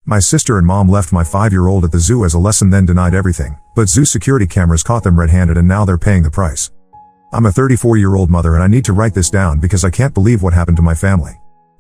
My sister and mom left my 5-year-old at the zoo as a lesson, then denied everything, but zoo security cameras caught them red-handed and now they're paying the price. I'm a 34-year-old mother and I need to write this down because I can't believe what happened to my family.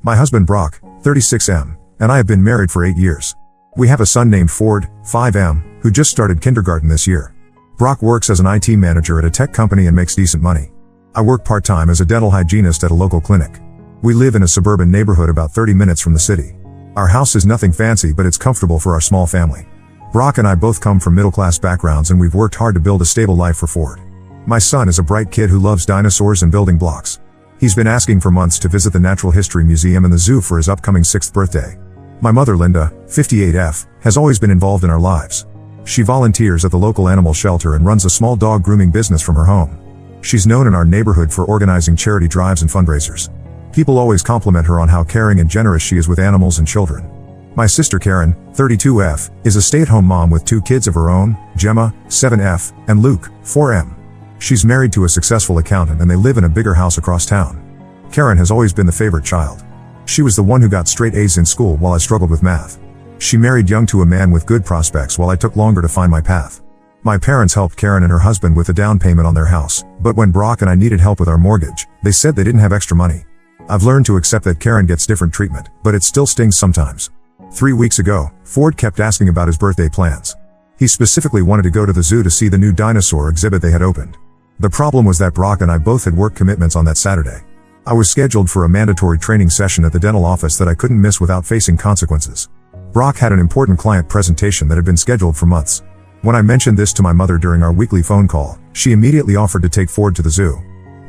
My husband Brock, 36M, and I have been married for 8 years. We have a son named Ford, 5M, who just started kindergarten this year. Brock works as an IT manager at a tech company and makes decent money. I work part-time as a dental hygienist at a local clinic. We live in a suburban neighborhood about 30 minutes from the city. Our house is nothing fancy, but it's comfortable for our small family. Brock and I both come from middle-class backgrounds and we've worked hard to build a stable life for Ford. My son is a bright kid who loves dinosaurs and building blocks. He's been asking for months to visit the Natural History Museum and the zoo for his upcoming 6th birthday. My mother Linda, 58F, has always been involved in our lives. She volunteers at the local animal shelter and runs a small dog grooming business from her home. She's known in our neighborhood for organizing charity drives and fundraisers. People always compliment her on how caring and generous she is with animals and children. My sister Karen, 32F, is a stay-at-home mom with 2 kids of her own, Gemma, 7F, and Luke, 4M. She's married to a successful accountant and they live in a bigger house across town. Karen has always been the favorite child. She was the one who got straight A's in school while I struggled with math. She married young to a man with good prospects while I took longer to find my path. My parents helped Karen and her husband with a down payment on their house, but when Brock and I needed help with our mortgage, they said they didn't have extra money. I've learned to accept that Karen gets different treatment, but it still stings sometimes. 3 weeks ago, Ford kept asking about his birthday plans. He specifically wanted to go to the zoo to see the new dinosaur exhibit they had opened. The problem was that Brock and I both had work commitments on that Saturday. I was scheduled for a mandatory training session at the dental office that I couldn't miss without facing consequences. Brock had an important client presentation that had been scheduled for months. When I mentioned this to my mother during our weekly phone call, she immediately offered to take Ford to the zoo.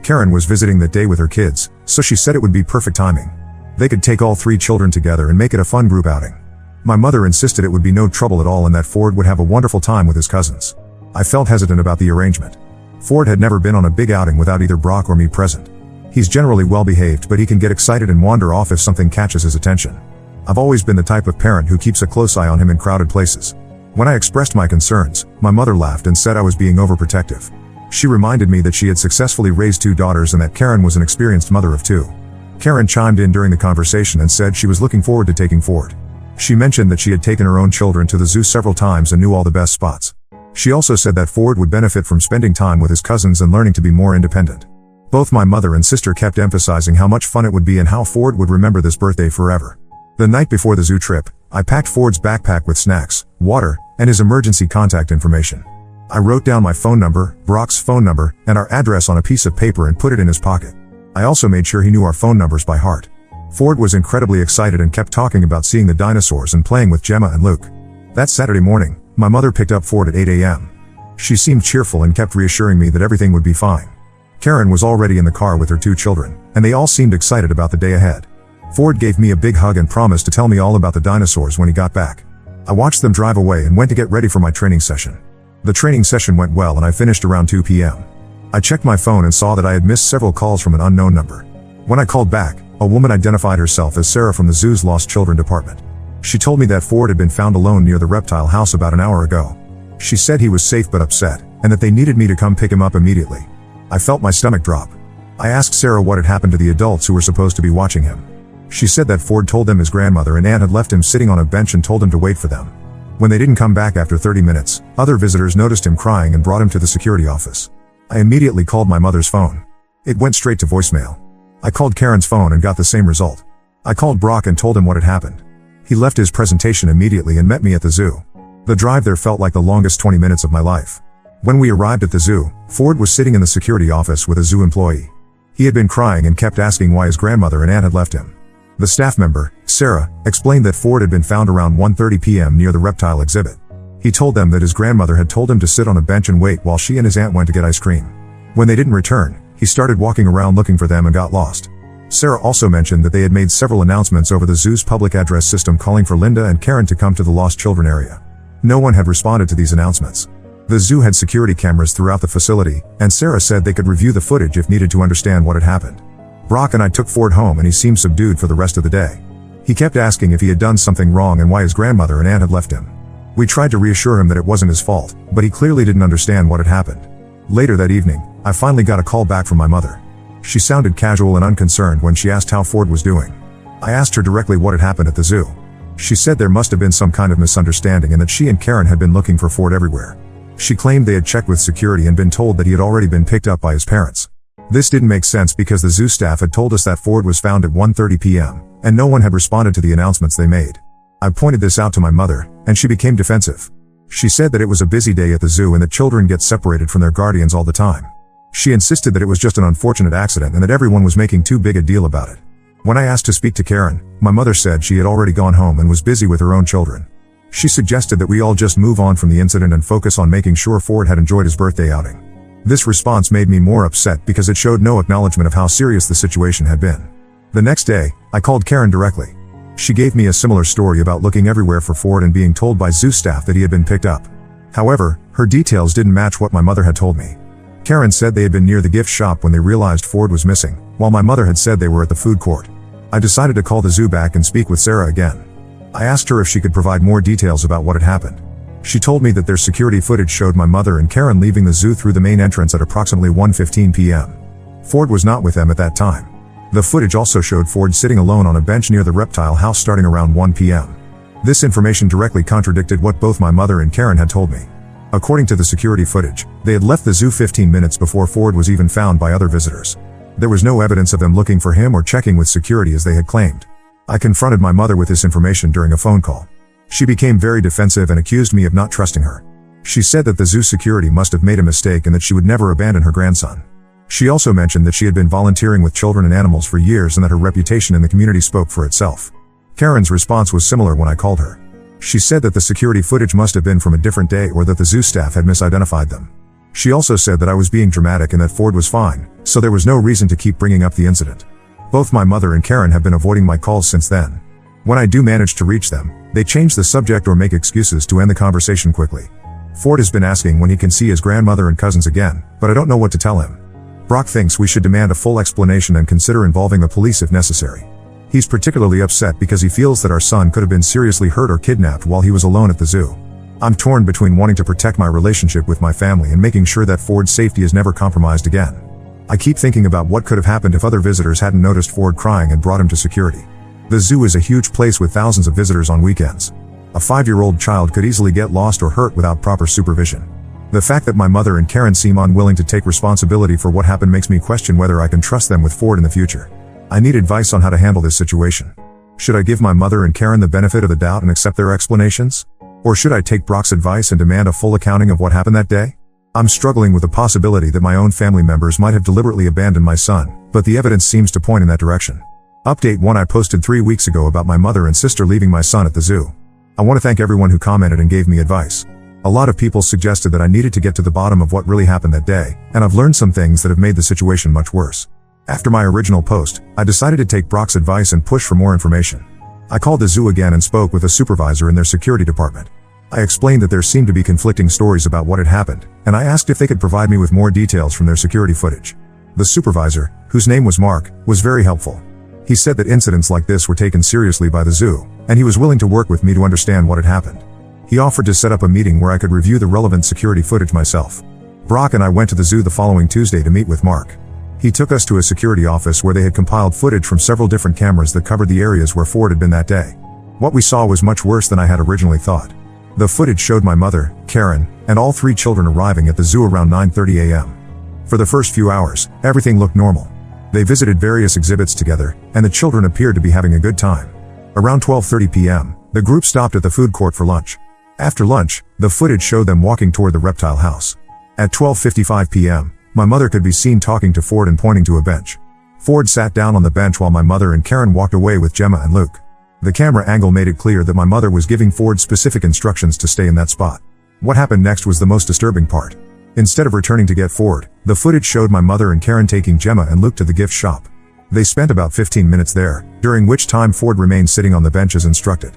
Karen was visiting that day with her kids, so she said it would be perfect timing. They could take all 3 children together and make it a fun group outing. My mother insisted it would be no trouble at all and that Ford would have a wonderful time with his cousins. I felt hesitant about the arrangement. Ford had never been on a big outing without either Brock or me present. He's generally well behaved, but he can get excited and wander off if something catches his attention. I've always been the type of parent who keeps a close eye on him in crowded places. When I expressed my concerns, my mother laughed and said I was being overprotective. She reminded me that she had successfully raised 2 daughters and that Karen was an experienced mother of 2. Karen chimed in during the conversation and said she was looking forward to taking Ford. She mentioned that she had taken her own children to the zoo several times and knew all the best spots. She also said that Ford would benefit from spending time with his cousins and learning to be more independent. Both my mother and sister kept emphasizing how much fun it would be and how Ford would remember this birthday forever. The night before the zoo trip, I packed Ford's backpack with snacks, water, and his emergency contact information. I wrote down my phone number, Brock's phone number, and our address on a piece of paper and put it in his pocket. I also made sure he knew our phone numbers by heart. Ford was incredibly excited and kept talking about seeing the dinosaurs and playing with Gemma and Luke. That Saturday morning, my mother picked up Ford at 8 a.m. She seemed cheerful and kept reassuring me that everything would be fine. Karen was already in the car with her 2 children, and they all seemed excited about the day ahead. Ford gave me a big hug and promised to tell me all about the dinosaurs when he got back. I watched them drive away and went to get ready for my training session. The training session went well and I finished around 2 p.m. I checked my phone and saw that I had missed several calls from an unknown number. When I called back, a woman identified herself as Sarah from the zoo's Lost Children department. She told me that Ford had been found alone near the reptile house about an hour ago. She said he was safe but upset, and that they needed me to come pick him up immediately. I felt my stomach drop. I asked Sarah what had happened to the adults who were supposed to be watching him. She said that Ford told them his grandmother and aunt had left him sitting on a bench and told him to wait for them. When they didn't come back after 30 minutes, other visitors noticed him crying and brought him to the security office. I immediately called my mother's phone. It went straight to voicemail. I called Karen's phone and got the same result. I called Brock and told him what had happened. He left his presentation immediately and met me at the zoo. The drive there felt like the longest 20 minutes of my life. When we arrived at the zoo, Ford was sitting in the security office with a zoo employee. He had been crying and kept asking why his grandmother and aunt had left him. The staff member, Sarah, explained that Ford had been found around 1:30 p.m. near the reptile exhibit. He told them that his grandmother had told him to sit on a bench and wait while she and his aunt went to get ice cream. When they didn't return, he started walking around looking for them and got lost. Sarah also mentioned that they had made several announcements over the zoo's public address system calling for Linda and Karen to come to the lost children area. No one had responded to these announcements. The zoo had security cameras throughout the facility, and Sarah said they could review the footage if needed to understand what had happened. Brock and I took Ford home and he seemed subdued for the rest of the day. He kept asking if he had done something wrong and why his grandmother and aunt had left him. We tried to reassure him that it wasn't his fault, but he clearly didn't understand what had happened. Later that evening, I finally got a call back from my mother. She sounded casual and unconcerned when she asked how Ford was doing. I asked her directly what had happened at the zoo. She said there must have been some kind of misunderstanding and that she and Karen had been looking for Ford everywhere. She claimed they had checked with security and been told that he had already been picked up by his parents. This didn't make sense because the zoo staff had told us that Ford was found at 1:30 p.m., and no one had responded to the announcements they made. I pointed this out to my mother, and she became defensive. She said that it was a busy day at the zoo and that children get separated from their guardians all the time. She insisted that it was just an unfortunate accident and that everyone was making too big a deal about it. When I asked to speak to Karen, my mother said she had already gone home and was busy with her own children. She suggested that we all just move on from the incident and focus on making sure Ford had enjoyed his birthday outing. This response made me more upset because it showed no acknowledgement of how serious the situation had been. The next day, I called Karen directly. She gave me a similar story about looking everywhere for Ford and being told by zoo staff that he had been picked up. However, her details didn't match what my mother had told me. Karen said they had been near the gift shop when they realized Ford was missing, while my mother had said they were at the food court. I decided to call the zoo back and speak with Sarah again. I asked her if she could provide more details about what had happened. She told me that their security footage showed my mother and Karen leaving the zoo through the main entrance at approximately 1:15 p.m. Ford was not with them at that time. The footage also showed Ford sitting alone on a bench near the reptile house starting around 1 p.m. This information directly contradicted what both my mother and Karen had told me. According to the security footage, they had left the zoo 15 minutes before Ford was even found by other visitors. There was no evidence of them looking for him or checking with security as they had claimed. I confronted my mother with this information during a phone call. She became very defensive and accused me of not trusting her. She said that the zoo security must have made a mistake and that she would never abandon her grandson. She also mentioned that she had been volunteering with children and animals for years and that her reputation in the community spoke for itself. Karen's response was similar when I called her. She said that the security footage must have been from a different day or that the zoo staff had misidentified them. She also said that I was being dramatic and that Ford was fine, so there was no reason to keep bringing up the incident. Both my mother and Karen have been avoiding my calls since then. When I do manage to reach them, they change the subject or make excuses to end the conversation quickly. Ford has been asking when he can see his grandmother and cousins again, but I don't know what to tell him. Brock thinks we should demand a full explanation and consider involving the police if necessary. He's particularly upset because he feels that our son could have been seriously hurt or kidnapped while he was alone at the zoo. I'm torn between wanting to protect my relationship with my family and making sure that Ford's safety is never compromised again. I keep thinking about what could have happened if other visitors hadn't noticed Ford crying and brought him to security. The zoo is a huge place with thousands of visitors on weekends. A 5-year-old child could easily get lost or hurt without proper supervision. The fact that my mother and Karen seem unwilling to take responsibility for what happened makes me question whether I can trust them with Ford in the future. I need advice on how to handle this situation. Should I give my mother and Karen the benefit of the doubt and accept their explanations? Or should I take Brock's advice and demand a full accounting of what happened that day? I'm struggling with the possibility that my own family members might have deliberately abandoned my son, but the evidence seems to point in that direction. Update 1 I posted 3 weeks ago about my mother and sister leaving my son at the zoo. I want to thank everyone who commented and gave me advice. A lot of people suggested that I needed to get to the bottom of what really happened that day, and I've learned some things that have made the situation much worse. After my original post, I decided to take Brock's advice and push for more information. I called the zoo again and spoke with a supervisor in their security department. I explained that there seemed to be conflicting stories about what had happened, and I asked if they could provide me with more details from their security footage. The supervisor, whose name was Mark, was very helpful. He said that incidents like this were taken seriously by the zoo, and he was willing to work with me to understand what had happened. He offered to set up a meeting where I could review the relevant security footage myself. Brock and I went to the zoo the following Tuesday to meet with Mark. He took us to a security office where they had compiled footage from several different cameras that covered the areas where Ford had been that day. What we saw was much worse than I had originally thought. The footage showed my mother, Karen, and all 3 children arriving at the zoo around 9:30 a.m. For the first few hours, everything looked normal. They visited various exhibits together, and the children appeared to be having a good time. Around 12:30 p.m., the group stopped at the food court for lunch. After lunch, the footage showed them walking toward the reptile house. At 12:55 p.m., my mother could be seen talking to Ford and pointing to a bench. Ford sat down on the bench while my mother and Karen walked away with Gemma and Luke. The camera angle made it clear that my mother was giving Ford specific instructions to stay in that spot. What happened next was the most disturbing part. Instead of returning to get Ford, the footage showed my mother and Karen taking Gemma and Luke to the gift shop. They spent about 15 minutes there, during which time Ford remained sitting on the bench as instructed.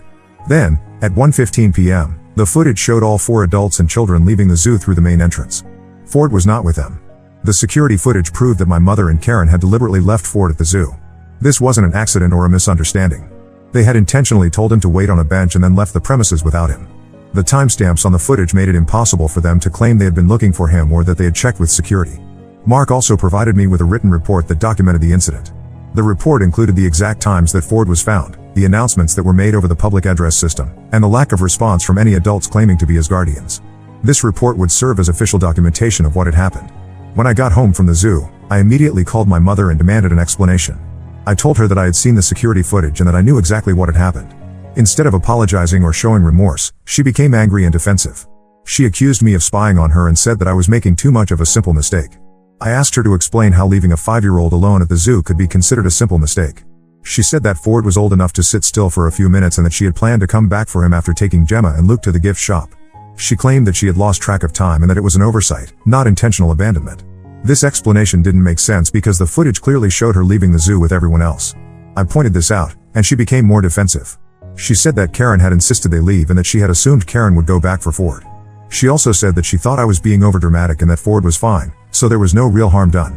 Then, at 1:15 p.m., the footage showed all 4 adults and children leaving the zoo through the main entrance. Ford was not with them. The security footage proved that my mother and Karen had deliberately left Ford at the zoo. This wasn't an accident or a misunderstanding. They had intentionally told him to wait on a bench and then left the premises without him. The timestamps on the footage made it impossible for them to claim they had been looking for him or that they had checked with security. Mark also provided me with a written report that documented the incident. The report included the exact times that Ford was found, the announcements that were made over the public address system, and the lack of response from any adults claiming to be his guardians. This report would serve as official documentation of what had happened. When I got home from the zoo, I immediately called my mother and demanded an explanation. I told her that I had seen the security footage and that I knew exactly what had happened. Instead of apologizing or showing remorse, she became angry and defensive. She accused me of spying on her and said that I was making too much of a simple mistake. I asked her to explain how leaving a 5-year-old alone at the zoo could be considered a simple mistake. She said that Ford was old enough to sit still for a few minutes and that she had planned to come back for him after taking Gemma and Luke to the gift shop. She claimed that she had lost track of time and that it was an oversight, not intentional abandonment. This explanation didn't make sense because the footage clearly showed her leaving the zoo with everyone else. I pointed this out, and she became more defensive. She said that Karen had insisted they leave and that she had assumed Karen would go back for Ford. She also said that she thought I was being overdramatic and that Ford was fine, so there was no real harm done.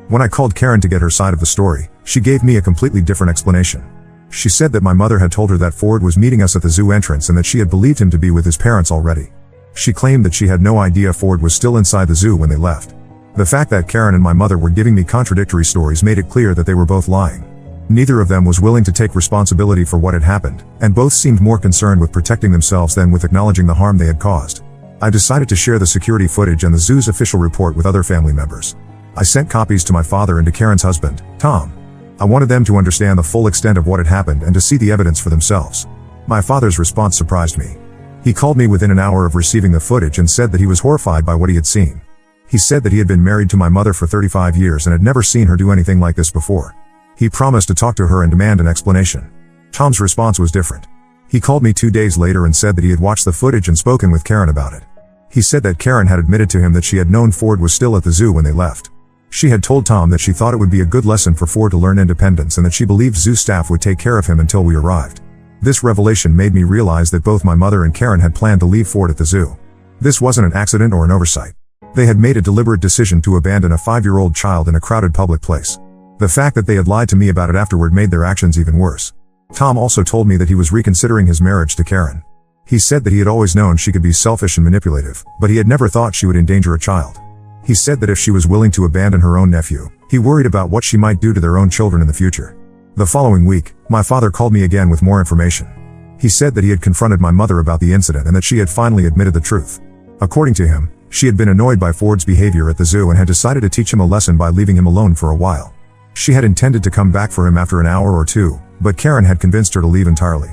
When I called Karen to get her side of the story, she gave me a completely different explanation. She said that my mother had told her that Ford was meeting us at the zoo entrance and that she had believed him to be with his parents already. She claimed that she had no idea Ford was still inside the zoo when they left. The fact that Karen and my mother were giving me contradictory stories made it clear that they were both lying. Neither of them was willing to take responsibility for what had happened, and both seemed more concerned with protecting themselves than with acknowledging the harm they had caused. I decided to share the security footage and the zoo's official report with other family members. I sent copies to my father and to Karen's husband, Tom. I wanted them to understand the full extent of what had happened and to see the evidence for themselves. My father's response surprised me. He called me within an hour of receiving the footage and said that he was horrified by what he had seen. He said that he had been married to my mother for 35 years and had never seen her do anything like this before. He promised to talk to her and demand an explanation. Tom's response was different. He called me 2 days later and said that he had watched the footage and spoken with Karen about it. He said that Karen had admitted to him that she had known Ford was still at the zoo when they left. She had told Tom that she thought it would be a good lesson for Ford to learn independence and that she believed zoo staff would take care of him until we arrived. This revelation made me realize that both my mother and Karen had planned to leave Ford at the zoo. This wasn't an accident or an oversight. They had made a deliberate decision to abandon a 5-year-old child in a crowded public place. The fact that they had lied to me about it afterward made their actions even worse. Tom also told me that he was reconsidering his marriage to Karen. He said that he had always known she could be selfish and manipulative, but he had never thought she would endanger a child. He said that if she was willing to abandon her own nephew, he worried about what she might do to their own children in the future. The following week, my father called me again with more information. He said that he had confronted my mother about the incident and that she had finally admitted the truth. According to him, she had been annoyed by Ford's behavior at the zoo and had decided to teach him a lesson by leaving him alone for a while. She had intended to come back for him after an hour or two, but Karen had convinced her to leave entirely.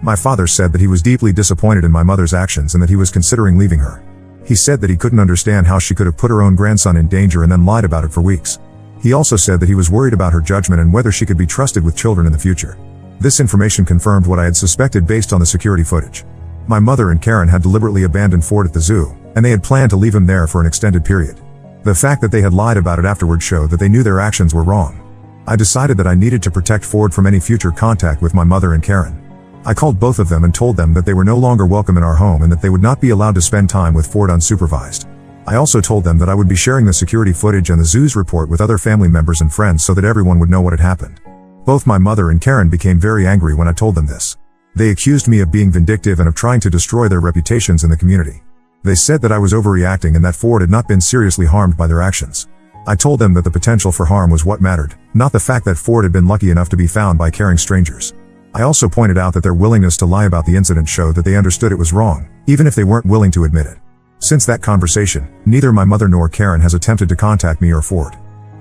My father said that he was deeply disappointed in my mother's actions and that he was considering leaving her. He said that he couldn't understand how she could have put her own grandson in danger and then lied about it for weeks. He also said that he was worried about her judgment and whether she could be trusted with children in the future. This information confirmed what I had suspected based on the security footage. My mother and Karen had deliberately abandoned Ford at the zoo, and they had planned to leave him there for an extended period. The fact that they had lied about it afterward showed that they knew their actions were wrong. I decided that I needed to protect Ford from any future contact with my mother and Karen. I called both of them and told them that they were no longer welcome in our home and that they would not be allowed to spend time with Ford unsupervised. I also told them that I would be sharing the security footage and the zoo's report with other family members and friends so that everyone would know what had happened. Both my mother and Karen became very angry when I told them this. They accused me of being vindictive and of trying to destroy their reputations in the community. They said that I was overreacting and that Ford had not been seriously harmed by their actions. I told them that the potential for harm was what mattered, not the fact that Ford had been lucky enough to be found by caring strangers. I also pointed out that their willingness to lie about the incident showed that they understood it was wrong, even if they weren't willing to admit it. Since that conversation, neither my mother nor Karen has attempted to contact me or Ford.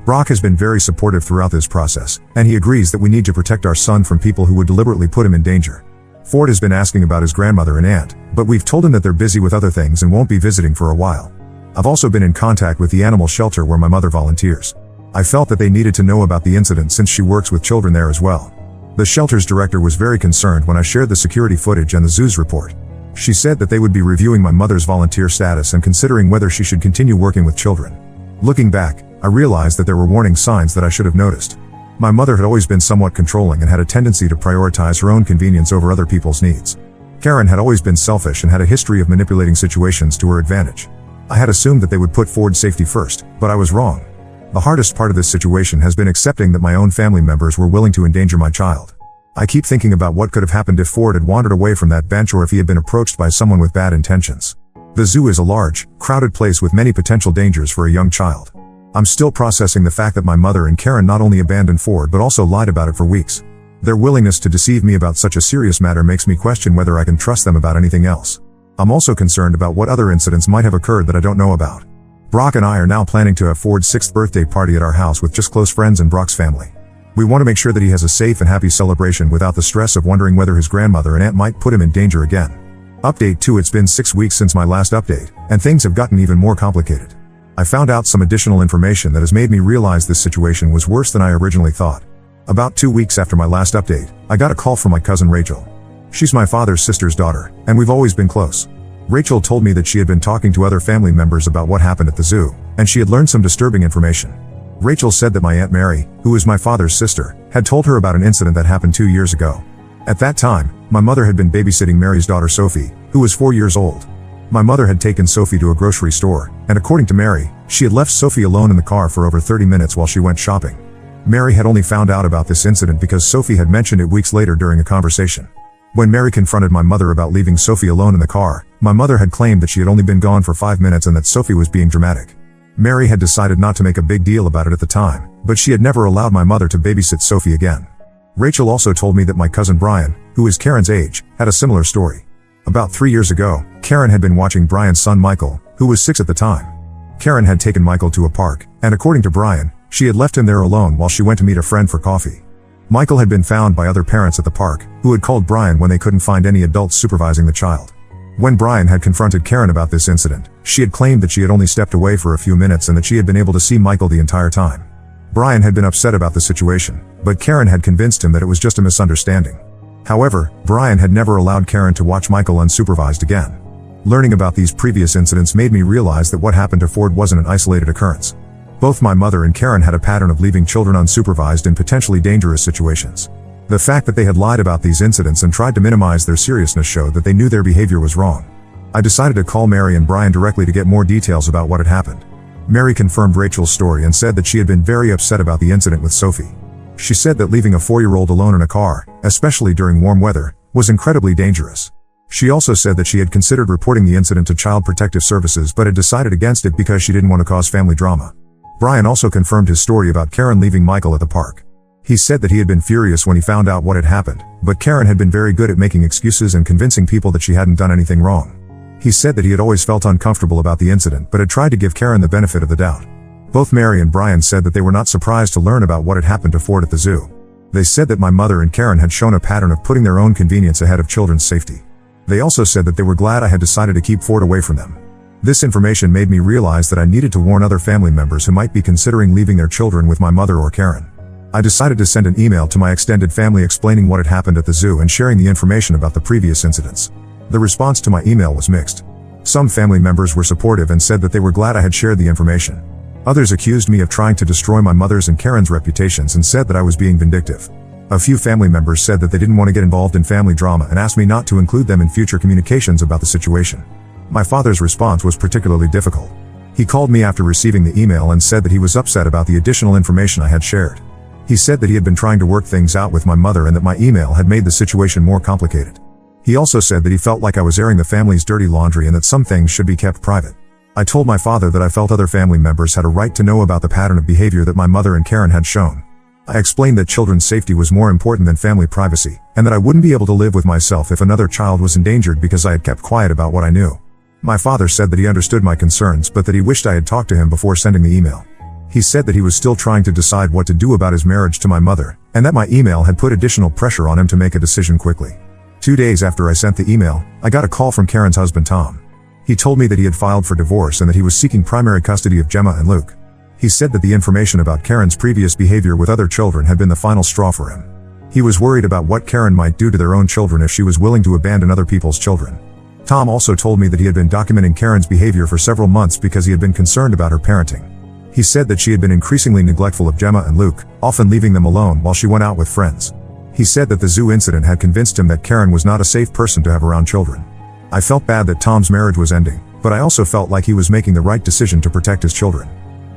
Brock has been very supportive throughout this process, and he agrees that we need to protect our son from people who would deliberately put him in danger. Ford has been asking about his grandmother and aunt, but we've told him that they're busy with other things and won't be visiting for a while. I've also been in contact with the animal shelter where my mother volunteers. I felt that they needed to know about the incident since she works with children there as well. The shelter's director was very concerned when I shared the security footage and the zoo's report. She said that they would be reviewing my mother's volunteer status and considering whether she should continue working with children. Looking back, I realized that there were warning signs that I should have noticed. My mother had always been somewhat controlling and had a tendency to prioritize her own convenience over other people's needs. Karen had always been selfish and had a history of manipulating situations to her advantage. I had assumed that they would put Ford's safety first, but I was wrong. The hardest part of this situation has been accepting that my own family members were willing to endanger my child. I keep thinking about what could have happened if Ford had wandered away from that bench or if he had been approached by someone with bad intentions. The zoo is a large, crowded place with many potential dangers for a young child. I'm still processing the fact that my mother and Karen not only abandoned Ford but also lied about it for weeks. Their willingness to deceive me about such a serious matter makes me question whether I can trust them about anything else. I'm also concerned about what other incidents might have occurred that I don't know about. Brock and I are now planning to have Ford's 6th birthday party at our house with just close friends and Brock's family. We want to make sure that he has a safe and happy celebration without the stress of wondering whether his grandmother and aunt might put him in danger again. Update 2: It's been 6 weeks since my last update, and things have gotten even more complicated. I found out some additional information that has made me realize this situation was worse than I originally thought. About 2 weeks after my last update, I got a call from my cousin Rachel. She's my father's sister's daughter, and we've always been close. Rachel told me that she had been talking to other family members about what happened at the zoo, and she had learned some disturbing information. Rachel said that my Aunt Mary, who is my father's sister, had told her about an incident that happened 2 years ago. At that time, my mother had been babysitting Mary's daughter Sophie, who was 4 years old. My mother had taken Sophie to a grocery store, and according to Mary, she had left Sophie alone in the car for over 30 minutes while she went shopping. Mary had only found out about this incident because Sophie had mentioned it weeks later during a conversation. When Mary confronted my mother about leaving Sophie alone in the car, my mother had claimed that she had only been gone for 5 minutes and that Sophie was being dramatic. Mary had decided not to make a big deal about it at the time, but she had never allowed my mother to babysit Sophie again. Rachel also told me that my cousin Brian, who is Karen's age, had a similar story. About 3 years ago, Karen had been watching Brian's son Michael, who was 6 at the time. Karen had taken Michael to a park, and according to Brian, she had left him there alone while she went to meet a friend for coffee. Michael had been found by other parents at the park, who had called Brian when they couldn't find any adults supervising the child. When Brian had confronted Karen about this incident, she had claimed that she had only stepped away for a few minutes and that she had been able to see Michael the entire time. Brian had been upset about the situation, but Karen had convinced him that it was just a misunderstanding. However, Brian had never allowed Karen to watch Michael unsupervised again. Learning about these previous incidents made me realize that what happened to Ford wasn't an isolated occurrence. Both my mother and Karen had a pattern of leaving children unsupervised in potentially dangerous situations. The fact that they had lied about these incidents and tried to minimize their seriousness showed that they knew their behavior was wrong. I decided to call Mary and Brian directly to get more details about what had happened. Mary confirmed Rachel's story and said that she had been very upset about the incident with Sophie. She said that leaving a 4-year-old alone in a car, especially during warm weather, was incredibly dangerous. She also said that she had considered reporting the incident to Child Protective Services but had decided against it because she didn't want to cause family drama. Brian also confirmed his story about Karen leaving Michael at the park. He said that he had been furious when he found out what had happened, but Karen had been very good at making excuses and convincing people that she hadn't done anything wrong. He said that he had always felt uncomfortable about the incident but had tried to give Karen the benefit of the doubt. Both Mary and Brian said that they were not surprised to learn about what had happened to Ford at the zoo. They said that my mother and Karen had shown a pattern of putting their own convenience ahead of children's safety. They also said that they were glad I had decided to keep Ford away from them. This information made me realize that I needed to warn other family members who might be considering leaving their children with my mother or Karen. I decided to send an email to my extended family explaining what had happened at the zoo and sharing the information about the previous incidents. The response to my email was mixed. Some family members were supportive and said that they were glad I had shared the information. Others accused me of trying to destroy my mother's and Karen's reputations and said that I was being vindictive. A few family members said that they didn't want to get involved in family drama and asked me not to include them in future communications about the situation. My father's response was particularly difficult. He called me after receiving the email and said that he was upset about the additional information I had shared. He said that he had been trying to work things out with my mother and that my email had made the situation more complicated. He also said that he felt like I was airing the family's dirty laundry and that some things should be kept private. I told my father that I felt other family members had a right to know about the pattern of behavior that my mother and Karen had shown. I explained that children's safety was more important than family privacy, and that I wouldn't be able to live with myself if another child was endangered because I had kept quiet about what I knew. My father said that he understood my concerns but that he wished I had talked to him before sending the email. He said that he was still trying to decide what to do about his marriage to my mother, and that my email had put additional pressure on him to make a decision quickly. 2 days after I sent the email, I got a call from Karen's husband Tom. He told me that he had filed for divorce and that he was seeking primary custody of Gemma and Luke. He said that the information about Karen's previous behavior with other children had been the final straw for him. He was worried about what Karen might do to their own children if she was willing to abandon other people's children. Tom also told me that he had been documenting Karen's behavior for several months because he had been concerned about her parenting. He said that she had been increasingly neglectful of Gemma and Luke, often leaving them alone while she went out with friends. He said that the zoo incident had convinced him that Karen was not a safe person to have around children. I felt bad that Tom's marriage was ending, but I also felt like he was making the right decision to protect his children.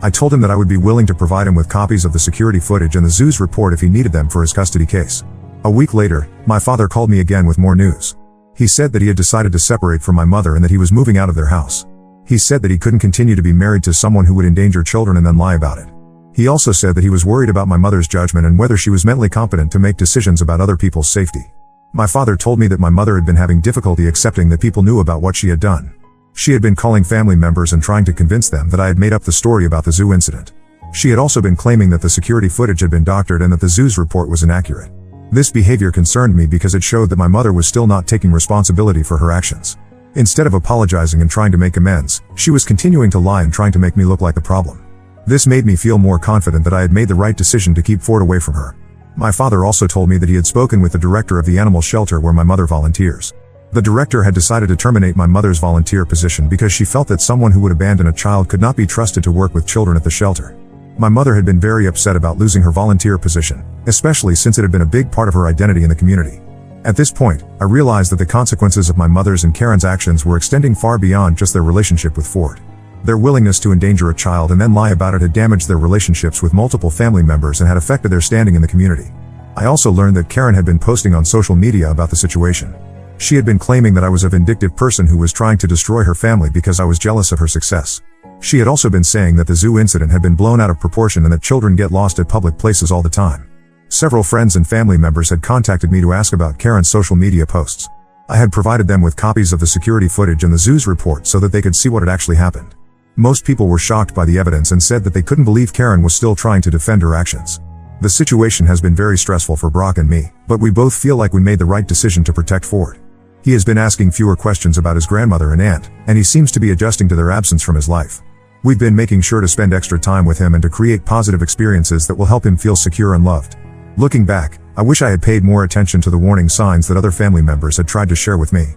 I told him that I would be willing to provide him with copies of the security footage and the zoo's report if he needed them for his custody case. A week later, my father called me again with more news. He said that he had decided to separate from my mother and that he was moving out of their house. He said that he couldn't continue to be married to someone who would endanger children and then lie about it. He also said that he was worried about my mother's judgment and whether she was mentally competent to make decisions about other people's safety. My father told me that my mother had been having difficulty accepting that people knew about what she had done. She had been calling family members and trying to convince them that I had made up the story about the zoo incident. She had also been claiming that the security footage had been doctored and that the zoo's report was inaccurate. This behavior concerned me because it showed that my mother was still not taking responsibility for her actions. Instead of apologizing and trying to make amends, she was continuing to lie and trying to make me look like the problem. This made me feel more confident that I had made the right decision to keep Ford away from her. My father also told me that he had spoken with the director of the animal shelter where my mother volunteers. The director had decided to terminate my mother's volunteer position because she felt that someone who would abandon a child could not be trusted to work with children at the shelter. My mother had been very upset about losing her volunteer position, especially since it had been a big part of her identity in the community. At this point, I realized that the consequences of my mother's and Karen's actions were extending far beyond just their relationship with Ford. Their willingness to endanger a child and then lie about it had damaged their relationships with multiple family members and had affected their standing in the community. I also learned that Karen had been posting on social media about the situation. She had been claiming that I was a vindictive person who was trying to destroy her family because I was jealous of her success. She had also been saying that the zoo incident had been blown out of proportion and that children get lost at public places all the time. Several friends and family members had contacted me to ask about Karen's social media posts. I had provided them with copies of the security footage and the zoo's report so that they could see what had actually happened. Most people were shocked by the evidence and said that they couldn't believe Karen was still trying to defend her actions. The situation has been very stressful for Brock and me, but we both feel like we made the right decision to protect Ford. He has been asking fewer questions about his grandmother and aunt, and he seems to be adjusting to their absence from his life. We've been making sure to spend extra time with him and to create positive experiences that will help him feel secure and loved. Looking back, I wish I had paid more attention to the warning signs that other family members had tried to share with me.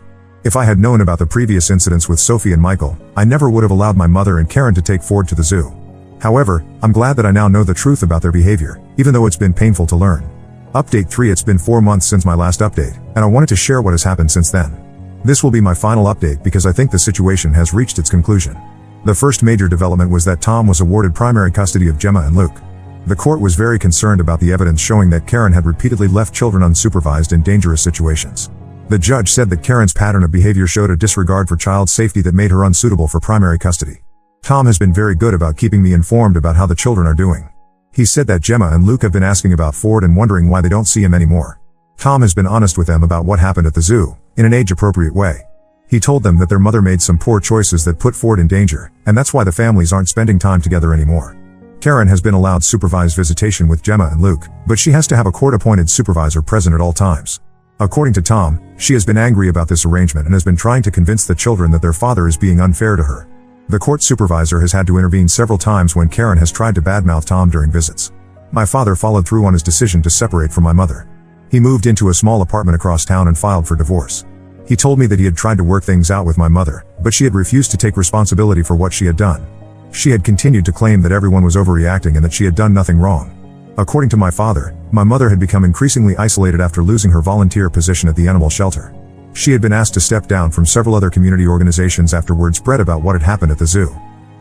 If I had known about the previous incidents with Sophie and Michael, I never would have allowed my mother and Karen to take Ford to the zoo. However, I'm glad that I now know the truth about their behavior, even though it's been painful to learn. Update 3. It's been 4 months since my last update, and I wanted to share what has happened since then. This will be my final update because I think the situation has reached its conclusion. The first major development was that Tom was awarded primary custody of Gemma and Luke. The court was very concerned about the evidence showing that Karen had repeatedly left children unsupervised in dangerous situations. The judge said that Karen's pattern of behavior showed a disregard for child safety that made her unsuitable for primary custody. Tom has been very good about keeping me informed about how the children are doing. He said that Gemma and Luke have been asking about Ford and wondering why they don't see him anymore. Tom has been honest with them about what happened at the zoo, in an age-appropriate way. He told them that their mother made some poor choices that put Ford in danger, and that's why the families aren't spending time together anymore. Karen has been allowed supervised visitation with Gemma and Luke, but she has to have a court-appointed supervisor present at all times. According to Tom, she has been angry about this arrangement and has been trying to convince the children that their father is being unfair to her. The court supervisor has had to intervene several times when Karen has tried to badmouth Tom during visits. My father followed through on his decision to separate from my mother. He moved into a small apartment across town and filed for divorce. He told me that he had tried to work things out with my mother, but she had refused to take responsibility for what she had done. She had continued to claim that everyone was overreacting and that she had done nothing wrong. According to my father, my mother had become increasingly isolated after losing her volunteer position at the animal shelter. She had been asked to step down from several other community organizations after word spread about what had happened at the zoo.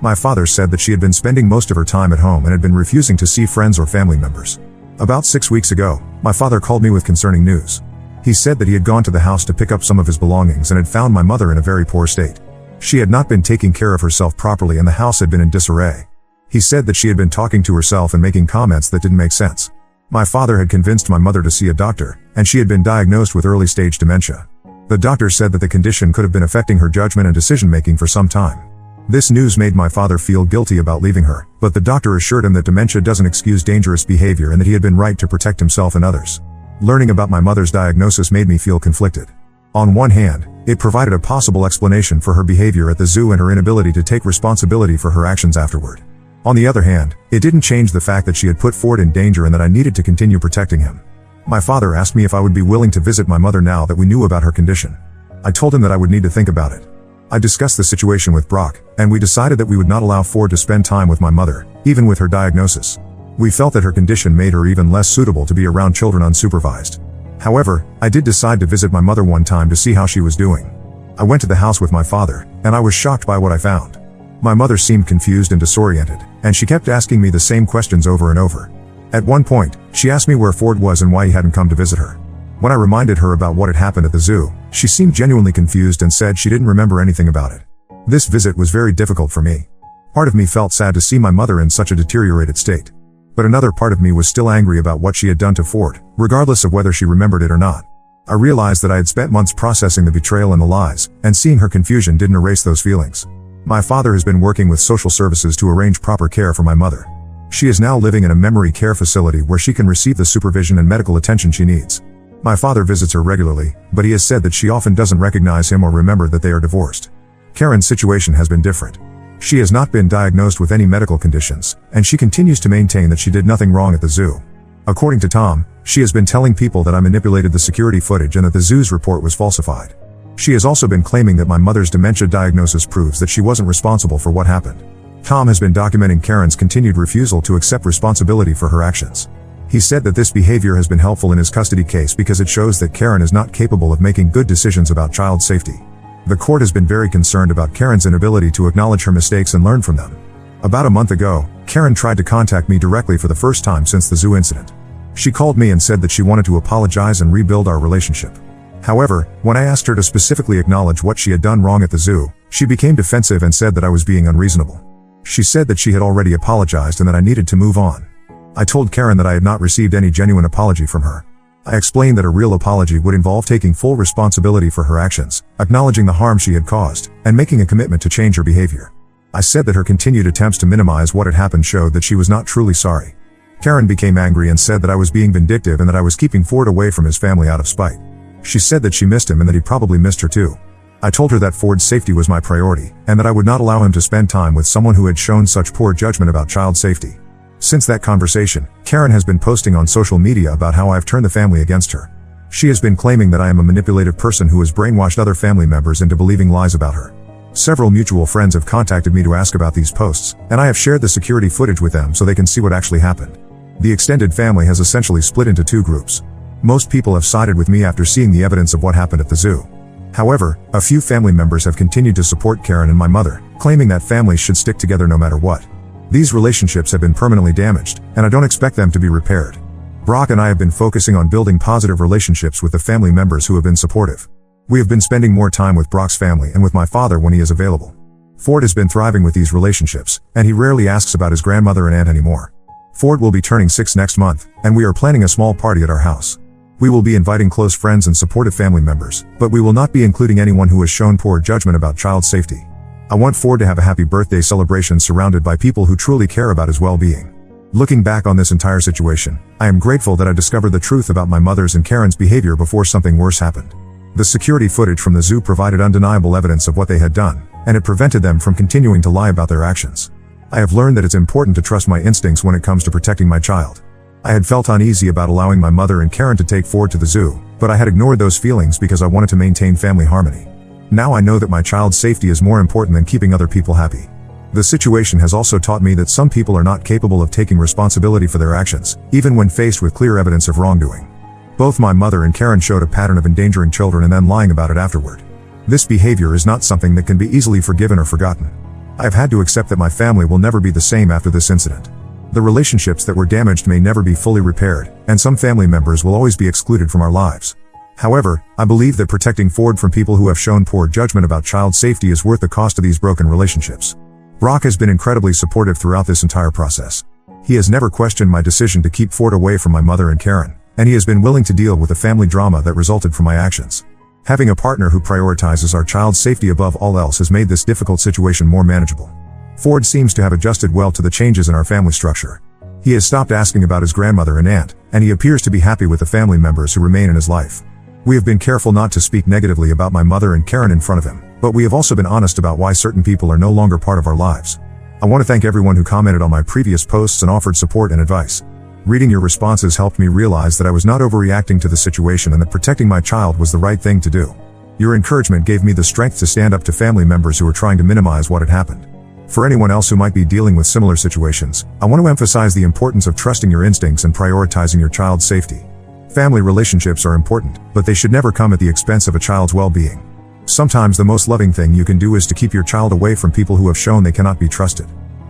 My father said that she had been spending most of her time at home and had been refusing to see friends or family members. About 6 weeks ago, my father called me with concerning news. He said that he had gone to the house to pick up some of his belongings and had found my mother in a very poor state. She had not been taking care of herself properly and the house had been in disarray. He said that she had been talking to herself and making comments that didn't make sense. My father had convinced my mother to see a doctor, and she had been diagnosed with early-stage dementia. The doctor said that the condition could have been affecting her judgment and decision-making for some time. This news made my father feel guilty about leaving her, but the doctor assured him that dementia doesn't excuse dangerous behavior and that he had been right to protect himself and others. Learning about my mother's diagnosis made me feel conflicted. On one hand, it provided a possible explanation for her behavior at the zoo and her inability to take responsibility for her actions afterward. On the other hand, it didn't change the fact that she had put Ford in danger and that I needed to continue protecting him. My father asked me if I would be willing to visit my mother now that we knew about her condition. I told him that I would need to think about it. I discussed the situation with Brock, and we decided that we would not allow Ford to spend time with my mother, even with her diagnosis. We felt that her condition made her even less suitable to be around children unsupervised. However, I did decide to visit my mother one time to see how she was doing. I went to the house with my father, and I was shocked by what I found. My mother seemed confused and disoriented, and she kept asking me the same questions over and over. At one point, she asked me where Ford was and why he hadn't come to visit her. When I reminded her about what had happened at the zoo, she seemed genuinely confused and said she didn't remember anything about it. This visit was very difficult for me. Part of me felt sad to see my mother in such a deteriorated state. But another part of me was still angry about what she had done to Ford, regardless of whether she remembered it or not. I realized that I had spent months processing the betrayal and the lies, and seeing her confusion didn't erase those feelings. My father has been working with social services to arrange proper care for my mother. She is now living in a memory care facility where she can receive the supervision and medical attention she needs. My father visits her regularly, but he has said that she often doesn't recognize him or remember that they are divorced. Karen's situation has been different. She has not been diagnosed with any medical conditions, and she continues to maintain that she did nothing wrong at the zoo. According to Tom, she has been telling people that I manipulated the security footage and that the zoo's report was falsified. She has also been claiming that my mother's dementia diagnosis proves that she wasn't responsible for what happened. Tom has been documenting Karen's continued refusal to accept responsibility for her actions. He said that this behavior has been helpful in his custody case because it shows that Karen is not capable of making good decisions about child safety. The court has been very concerned about Karen's inability to acknowledge her mistakes and learn from them. About a month ago, Karen tried to contact me directly for the first time since the zoo incident. She called me and said that she wanted to apologize and rebuild our relationship. However, when I asked her to specifically acknowledge what she had done wrong at the zoo, she became defensive and said that I was being unreasonable. She said that she had already apologized and that I needed to move on. I told Karen that I had not received any genuine apology from her. I explained that a real apology would involve taking full responsibility for her actions, acknowledging the harm she had caused, and making a commitment to change her behavior. I said that her continued attempts to minimize what had happened showed that she was not truly sorry. Karen became angry and said that I was being vindictive and that I was keeping Ford away from his family out of spite. She said that she missed him and that he probably missed her too. I told her that Ford's safety was my priority, and that I would not allow him to spend time with someone who had shown such poor judgment about child safety. Since that conversation, Karen has been posting on social media about how I have turned the family against her. She has been claiming that I am a manipulative person who has brainwashed other family members into believing lies about her. Several mutual friends have contacted me to ask about these posts, and I have shared the security footage with them so they can see what actually happened. The extended family has essentially split into two groups. Most people have sided with me after seeing the evidence of what happened at the zoo. However, a few family members have continued to support Karen and my mother, claiming that families should stick together no matter what. These relationships have been permanently damaged, and I don't expect them to be repaired. Brock and I have been focusing on building positive relationships with the family members who have been supportive. We have been spending more time with Brock's family and with my father when he is available. Ford has been thriving with these relationships, and he rarely asks about his grandmother and aunt anymore. Ford will be turning 6 next month, and we are planning a small party at our house. We will be inviting close friends and supportive family members, but we will not be including anyone who has shown poor judgment about child safety. I want Ford to have a happy birthday celebration surrounded by people who truly care about his well-being. Looking back on this entire situation, I am grateful that I discovered the truth about my mother's and Karen's behavior before something worse happened. The security footage from the zoo provided undeniable evidence of what they had done, and it prevented them from continuing to lie about their actions. I have learned that it's important to trust my instincts when it comes to protecting my child. I had felt uneasy about allowing my mother and Karen to take Ford to the zoo, but I had ignored those feelings because I wanted to maintain family harmony. Now I know that my child's safety is more important than keeping other people happy. The situation has also taught me that some people are not capable of taking responsibility for their actions, even when faced with clear evidence of wrongdoing. Both my mother and Karen showed a pattern of endangering children and then lying about it afterward. This behavior is not something that can be easily forgiven or forgotten. I have had to accept that my family will never be the same after this incident. The relationships that were damaged may never be fully repaired, and some family members will always be excluded from our lives. However, I believe that protecting Ford from people who have shown poor judgment about child safety is worth the cost of these broken relationships. Brock has been incredibly supportive throughout this entire process. He has never questioned my decision to keep Ford away from my mother and Karen, and he has been willing to deal with the family drama that resulted from my actions. Having a partner who prioritizes our child's safety above all else has made this difficult situation more manageable. Ford seems to have adjusted well to the changes in our family structure. He has stopped asking about his grandmother and aunt, and he appears to be happy with the family members who remain in his life. We have been careful not to speak negatively about my mother and Karen in front of him, but we have also been honest about why certain people are no longer part of our lives. I want to thank everyone who commented on my previous posts and offered support and advice. Reading your responses helped me realize that I was not overreacting to the situation and that protecting my child was the right thing to do. Your encouragement gave me the strength to stand up to family members who were trying to minimize what had happened. For anyone else who might be dealing with similar situations, I want to emphasize the importance of trusting your instincts and prioritizing your child's safety. Family relationships are important, but they should never come at the expense of a child's well-being. Sometimes the most loving thing you can do is to keep your child away from people who have shown they cannot be trusted.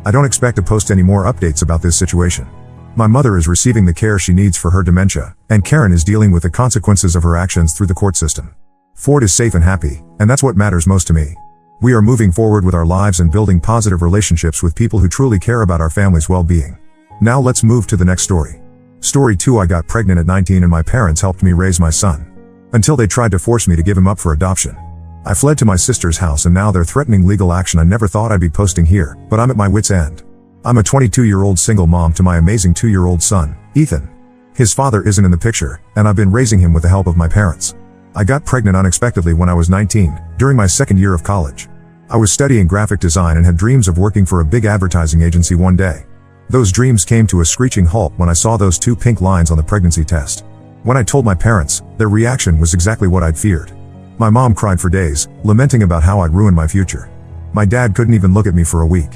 I don't expect to post any more updates about this situation. My mother is receiving the care she needs for her dementia, and Karen is dealing with the consequences of her actions through the court system. Ford is safe and happy, and that's what matters most to me. We are moving forward with our lives and building positive relationships with people who truly care about our family's well-being. Now let's move to the next story. Story 2. I got pregnant at 19 and my parents helped me raise my son. Until they tried to force me to give him up for adoption. I fled to my sister's house and now they're threatening legal action. I never thought I'd be posting here, but I'm at my wit's end. I'm a 22-year-old single mom to my amazing 2-year-old son, Ethan. His father isn't in the picture, and I've been raising him with the help of my parents. I got pregnant unexpectedly when I was 19, during my second year of college. I was studying graphic design and had dreams of working for a big advertising agency one day. Those dreams came to a screeching halt when I saw those 2 pink lines on the pregnancy test. When I told my parents, their reaction was exactly what I'd feared. My mom cried for days, lamenting about how I'd ruined my future. My dad couldn't even look at me for a week.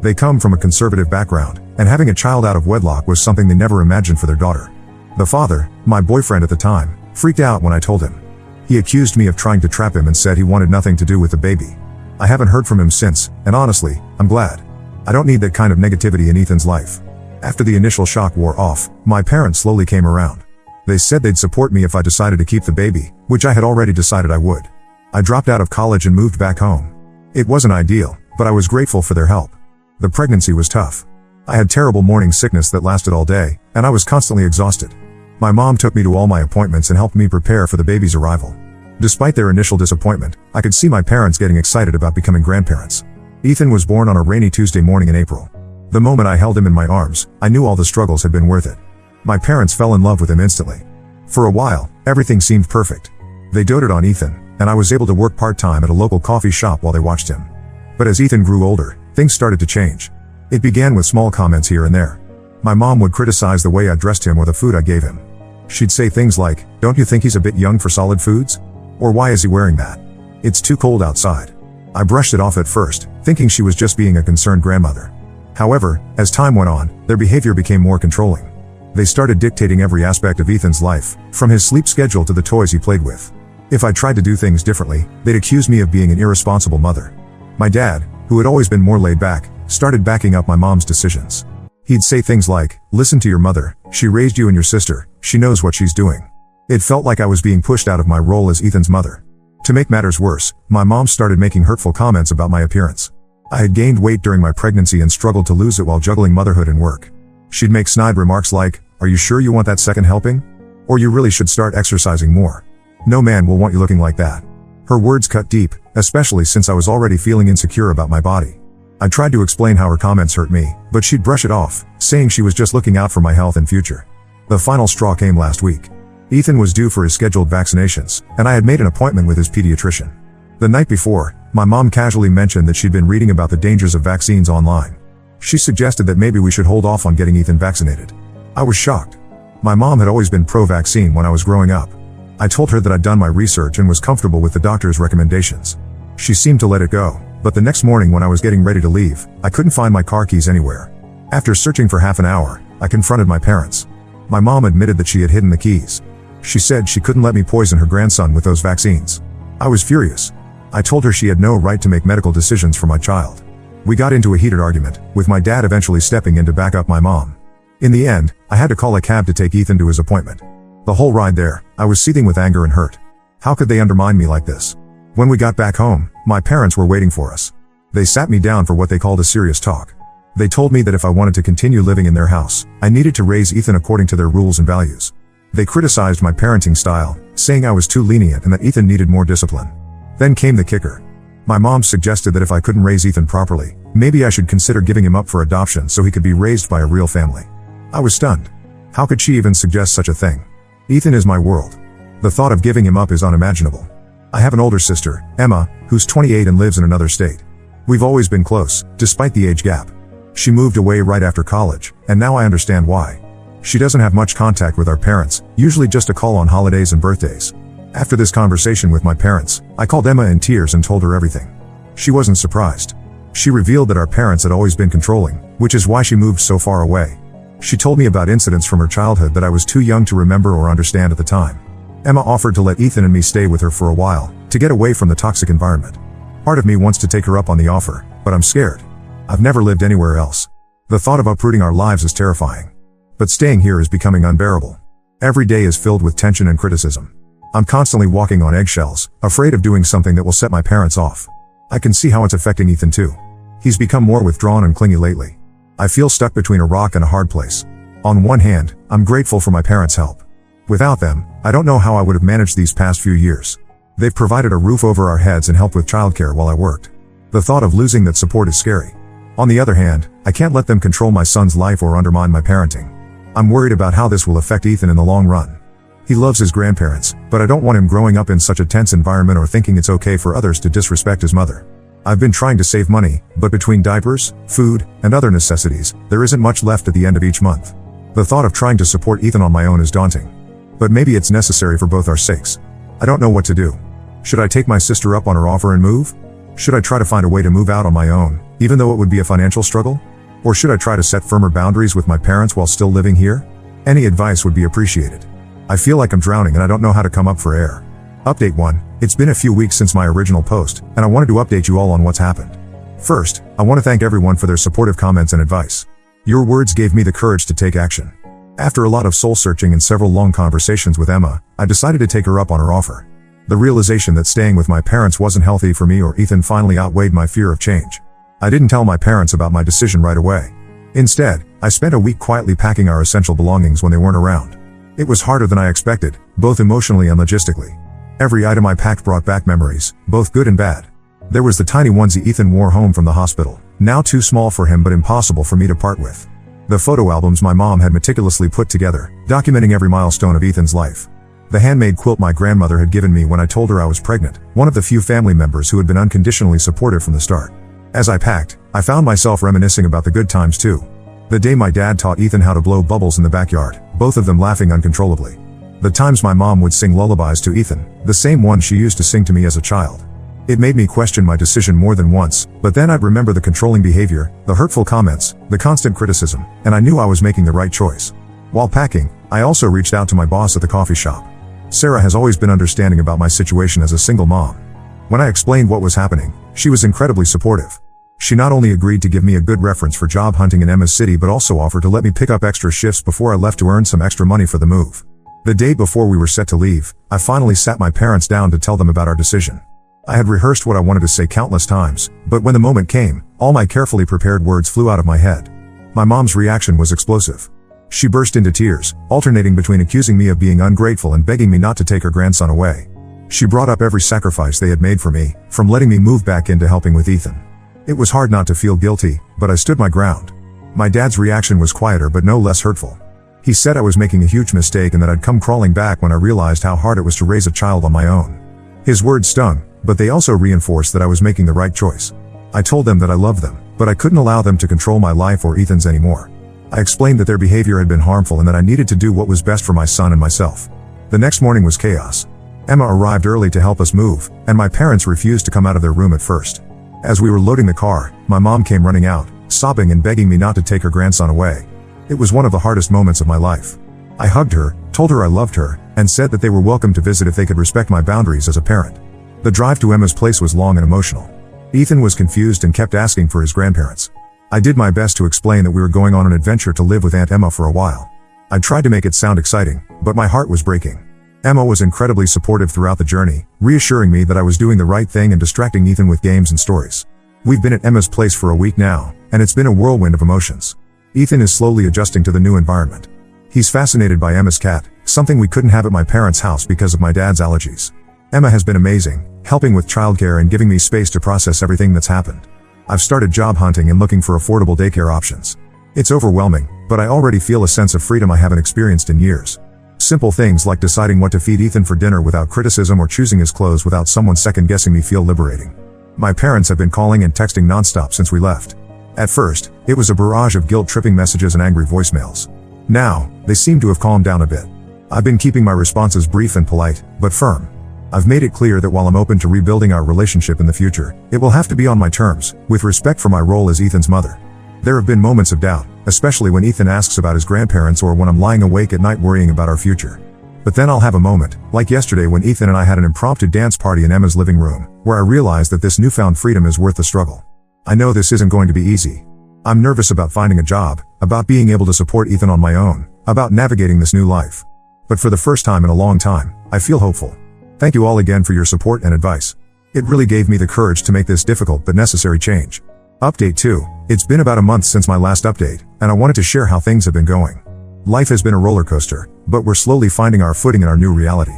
They come from a conservative background, and having a child out of wedlock was something they never imagined for their daughter. The father, my boyfriend at the time, freaked out when I told him. He accused me of trying to trap him and said he wanted nothing to do with the baby. I haven't heard from him since, and honestly, I'm glad. I don't need that kind of negativity in Ethan's life. After the initial shock wore off, my parents slowly came around. They said they'd support me if I decided to keep the baby, which I had already decided I would. I dropped out of college and moved back home. It wasn't ideal, but I was grateful for their help. The pregnancy was tough. I had terrible morning sickness that lasted all day, and I was constantly exhausted. My mom took me to all my appointments and helped me prepare for the baby's arrival. Despite their initial disappointment, I could see my parents getting excited about becoming grandparents. Ethan was born on a rainy Tuesday morning in April. The moment I held him in my arms, I knew all the struggles had been worth it. My parents fell in love with him instantly. For a while, everything seemed perfect. They doted on Ethan, and I was able to work part-time at a local coffee shop while they watched him. But as Ethan grew older, things started to change. It began with small comments here and there. My mom would criticize the way I dressed him or the food I gave him. She'd say things like, "Don't you think he's a bit young for solid foods?" Or "Why is he wearing that? It's too cold outside." I brushed it off at first, thinking she was just being a concerned grandmother. However, as time went on, their behavior became more controlling. They started dictating every aspect of Ethan's life, from his sleep schedule to the toys he played with. If I tried to do things differently, they'd accuse me of being an irresponsible mother. My dad, who had always been more laid back, started backing up my mom's decisions. He'd say things like, "Listen to your mother, she raised you and your sister, she knows what she's doing." It felt like I was being pushed out of my role as Ethan's mother. To make matters worse, my mom started making hurtful comments about my appearance. I had gained weight during my pregnancy and struggled to lose it while juggling motherhood and work. She'd make snide remarks like, "Are you sure you want that second helping? Or you really should start exercising more. No man will want you looking like that." Her words cut deep, especially since I was already feeling insecure about my body. I tried to explain how her comments hurt me, but she'd brush it off, saying she was just looking out for my health and future. The final straw came last week. Ethan was due for his scheduled vaccinations, and I had made an appointment with his pediatrician. The night before, my mom casually mentioned that she'd been reading about the dangers of vaccines online. She suggested that maybe we should hold off on getting Ethan vaccinated. I was shocked. My mom had always been pro-vaccine when I was growing up. I told her that I'd done my research and was comfortable with the doctor's recommendations. She seemed to let it go, but the next morning when I was getting ready to leave, I couldn't find my car keys anywhere. After searching for half an hour, I confronted my parents. My mom admitted that she had hidden the keys. She said she couldn't let me poison her grandson with those vaccines. I was furious. I told her she had no right to make medical decisions for my child. We got into a heated argument, with my dad eventually stepping in to back up my mom. In the end, I had to call a cab to take Ethan to his appointment. The whole ride there, I was seething with anger and hurt. How could they undermine me like this? When we got back home, my parents were waiting for us. They sat me down for what they called a serious talk. They told me that if I wanted to continue living in their house, I needed to raise Ethan according to their rules and values. They criticized my parenting style, saying I was too lenient and that Ethan needed more discipline. Then came the kicker. My mom suggested that if I couldn't raise Ethan properly, maybe I should consider giving him up for adoption so he could be raised by a real family. I was stunned. How could she even suggest such a thing? Ethan is my world. The thought of giving him up is unimaginable. I have an older sister, Emma, who's 28 and lives in another state. We've always been close, despite the age gap. She moved away right after college, and now I understand why. She doesn't have much contact with our parents, usually just a call on holidays and birthdays. After this conversation with my parents, I called Emma in tears and told her everything. She wasn't surprised. She revealed that our parents had always been controlling, which is why she moved so far away. She told me about incidents from her childhood that I was too young to remember or understand at the time. Emma offered to let Ethan and me stay with her for a while, to get away from the toxic environment. Part of me wants to take her up on the offer, but I'm scared. I've never lived anywhere else. The thought of uprooting our lives is terrifying. But staying here is becoming unbearable. Every day is filled with tension and criticism. I'm constantly walking on eggshells, afraid of doing something that will set my parents off. I can see how it's affecting Ethan too. He's become more withdrawn and clingy lately. I feel stuck between a rock and a hard place. On one hand, I'm grateful for my parents' help. Without them, I don't know how I would have managed these past few years. They've provided a roof over our heads and helped with childcare while I worked. The thought of losing that support is scary. On the other hand, I can't let them control my son's life or undermine my parenting. I'm worried about how this will affect Ethan in the long run. He loves his grandparents, but I don't want him growing up in such a tense environment or thinking it's okay for others to disrespect his mother. I've been trying to save money, but between diapers, food, and other necessities, there isn't much left at the end of each month. The thought of trying to support Ethan on my own is daunting. But maybe it's necessary for both our sakes. I don't know what to do. Should I take my sister up on her offer and move? Should I try to find a way to move out on my own, even though it would be a financial struggle? Or should I try to set firmer boundaries with my parents while still living here? Any advice would be appreciated. I feel like I'm drowning and I don't know how to come up for air. Update 1. It's been a few weeks since my original post, and I wanted to update you all on what's happened. First, I want to thank everyone for their supportive comments and advice. Your words gave me the courage to take action. After a lot of soul searching and several long conversations with Emma, I decided to take her up on her offer. The realization that staying with my parents wasn't healthy for me or Ethan finally outweighed my fear of change. I didn't tell my parents about my decision right away. Instead, I spent a week quietly packing our essential belongings when they weren't around. It was harder than I expected, both emotionally and logistically. Every item I packed brought back memories, both good and bad. There was the tiny onesie Ethan wore home from the hospital, now too small for him but impossible for me to part with. The photo albums my mom had meticulously put together, documenting every milestone of Ethan's life. The handmade quilt my grandmother had given me when I told her I was pregnant, one of the few family members who had been unconditionally supportive from the start. As I packed, I found myself reminiscing about the good times too. The day my dad taught Ethan how to blow bubbles in the backyard, both of them laughing uncontrollably. The times my mom would sing lullabies to Ethan, the same one she used to sing to me as a child. It made me question my decision more than once, but then I'd remember the controlling behavior, the hurtful comments, the constant criticism, and I knew I was making the right choice. While packing, I also reached out to my boss at the coffee shop. Sarah has always been understanding about my situation as a single mom. When I explained what was happening, she was incredibly supportive. She not only agreed to give me a good reference for job hunting in Emma's city but also offered to let me pick up extra shifts before I left to earn some extra money for the move. The day before we were set to leave, I finally sat my parents down to tell them about our decision. I had rehearsed what I wanted to say countless times, but when the moment came, all my carefully prepared words flew out of my head. My mom's reaction was explosive. She burst into tears, alternating between accusing me of being ungrateful and begging me not to take her grandson away. She brought up every sacrifice they had made for me, from letting me move back into helping with Ethan. It was hard not to feel guilty, but I stood my ground. My dad's reaction was quieter but no less hurtful. He said I was making a huge mistake and that I'd come crawling back when I realized how hard it was to raise a child on my own. His words stung, but they also reinforced that I was making the right choice. I told them that I loved them, but I couldn't allow them to control my life or Ethan's anymore. I explained that their behavior had been harmful and that I needed to do what was best for my son and myself. The next morning was chaos. Emma arrived early to help us move, and my parents refused to come out of their room at first. As we were loading the car, my mom came running out, sobbing and begging me not to take her grandson away. It was one of the hardest moments of my life. I hugged her, told her I loved her, and said that they were welcome to visit if they could respect my boundaries as a parent. The drive to Emma's place was long and emotional. Ethan was confused and kept asking for his grandparents. I did my best to explain that we were going on an adventure to live with Aunt Emma for a while. I tried to make it sound exciting, but my heart was breaking. Emma was incredibly supportive throughout the journey, reassuring me that I was doing the right thing and distracting Ethan with games and stories. We've been at Emma's place for a week now, and it's been a whirlwind of emotions. Ethan is slowly adjusting to the new environment. He's fascinated by Emma's cat, something we couldn't have at my parents' house because of my dad's allergies. Emma has been amazing, helping with childcare and giving me space to process everything that's happened. I've started job hunting and looking for affordable daycare options. It's overwhelming, but I already feel a sense of freedom I haven't experienced in years. Simple things like deciding what to feed Ethan for dinner without criticism or choosing his clothes without someone second-guessing me feel liberating. My parents have been calling and texting nonstop since we left. At first, it was a barrage of guilt-tripping messages and angry voicemails. Now, they seem to have calmed down a bit. I've been keeping my responses brief and polite, but firm. I've made it clear that while I'm open to rebuilding our relationship in the future, it will have to be on my terms, with respect for my role as Ethan's mother. There have been moments of doubt, especially when Ethan asks about his grandparents or when I'm lying awake at night worrying about our future. But then I'll have a moment, like yesterday when Ethan and I had an impromptu dance party in Emma's living room, where I realized that this newfound freedom is worth the struggle. I know this isn't going to be easy. I'm nervous about finding a job, about being able to support Ethan on my own, about navigating this new life. But for the first time in a long time, I feel hopeful. Thank you all again for your support and advice. It really gave me the courage to make this difficult but necessary change. Update 2. It's been about a month since my last update, and I wanted to share how things have been going. Life has been a roller coaster, but we're slowly finding our footing in our new reality.